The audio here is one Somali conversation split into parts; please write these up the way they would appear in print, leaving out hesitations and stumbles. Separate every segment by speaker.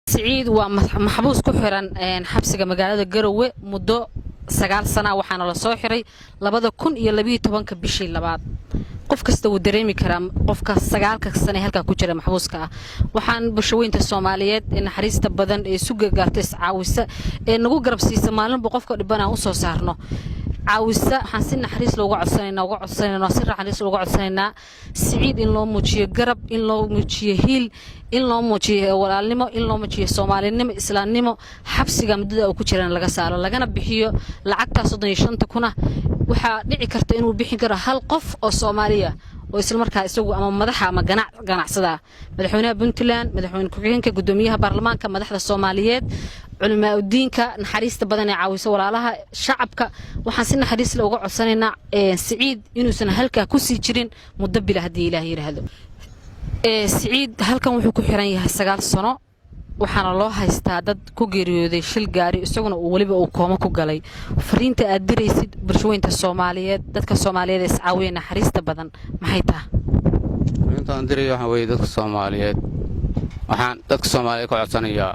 Speaker 1: سعيد ومحبوس كحران حبسك مقالة جروة مدة 9 سنة وحنا لصاحري لبدا كن يلبيه طبعاً كبشي لبعض qof kasta uu dareemi karaa qofka 9 sano halka ku jira maxbuuska waxaan bulshooyinka Soomaaliyeed in naxariista badan ee suuga gaartay caawisa ee nagu garab siisa maalinba qofka dhibana u soo saarno caawisa waxaan si naxariis loogu codsanayna si naxariis loogu codsanayna Siciid in loo muujiyo garab in loo muujiyo hiil in loo muujiyo walaalnimo in loo muujiyo Soomaalinimo islaamnimo xabsiga muddada uu ku jiraan laga saaro lagana bixiyo lacagta 35 kuna waxa dhici karta inuu bixin karo hal qof oo Soomaaliya oo isla markaa isagu ama madaxa ama ganacsada madaxweynaha Puntland madaxweyne ku-xigeenka gudoomiyaha baarlamaanka madaxda Soomaaliyeed culimada diinka naxariista badan ee caawisa walaalaha shacabka waxaan si naxariis leh uga codsanaynaa Siciid inuusan halka ku sii jirin muddo bil hadii Ilaahay yiraahdo Siciid halkan wuxuu ku xiran yahay 9 sano waxaana loo haystaa dad ku geeriyooday shil gaari isaguna uu waliba uu kooma ku galay fariinta aad diraysid bulshooyinka Soomaaliyeed dadka Soomaaliyeed is caawiyeen naxariista badan maxay tahay
Speaker 2: inta aan diray waxa way dadka Soomaaliyeed waxaan dadka Soomaaliyeed ku codsanayaa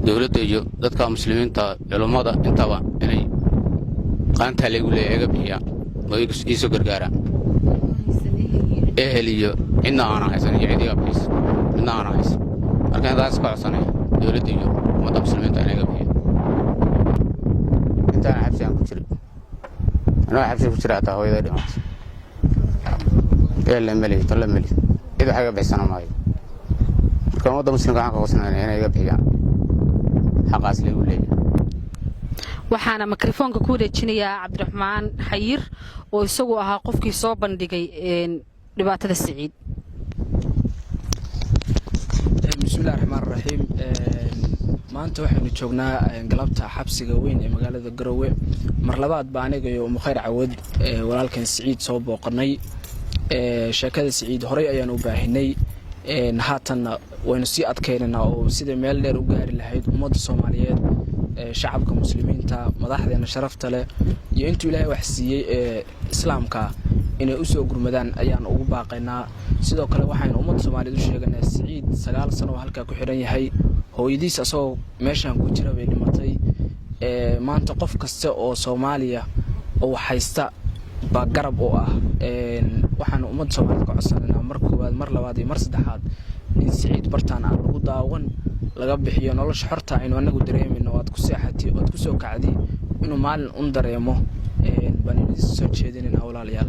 Speaker 2: dawladda iyo dadka muslimiinta culimada intaba inay qaanta lagu leeyahay biya way isu gargaaraan eheliyo inna ana haysan ciidiga bis inna ana haysan markaan daas ku codsanay dawladda iyo ummadda muslimiinta inay gabiyo intaan xabsiyan ku jiray ana xabsi ku jiraa taa hooyada dhimatay la mali ida xaga bixisana maayo markaan ummadda muslimka aan ka codsanay inay gabiyaan xaqaas lagu leeyahay
Speaker 1: waxaana mikrofoonka ku wareejinayaa Cabdiraxmaan Xayir oo isagu ahaa qofkii soo bandhigay dhibaatada Siciid
Speaker 3: bismillaahir rahmaanir rahiim maanta waxaynu joognaa galabta xabsiga weyn ee magaalada Garowe mar labaad baa aniga iyo Mukhayr Cawad walaalkan Siciid soo booqanay sheekada Siciid horay ayaan u baahinay haatan waynu si adkeynaa oo sida meel dheer u gaari lahayd ummadda Soomaaliyeed shacabka muslimiinta madaxdeena sharafta leh iyo intuu Ilaahay wax siiyay islaamka inay u soo gurmadaan ayaan ugu baaqaynaa sidoo kale waxaan ummadda Soomaaliyeed u sheeganaa Siciid 9 sano halka ku xiran yahay hooyadiis asoo meeshan ku jira bay dhimatay maanta qof kasta oo Soomaaliya oo haysta ba garab oo ah waxaan ummadda Soomaaliyeed ka codsanaynaa mar koobaad mar labaad iyo mar saddexaad in Siciid bartaan aan ugu daawan laga bixiyo nolosha xorta aynu anagu dareemino waad ku seexatay waad ku soo kacday inuu maalin dareemo baan idin soo jeedinayna walaalayaal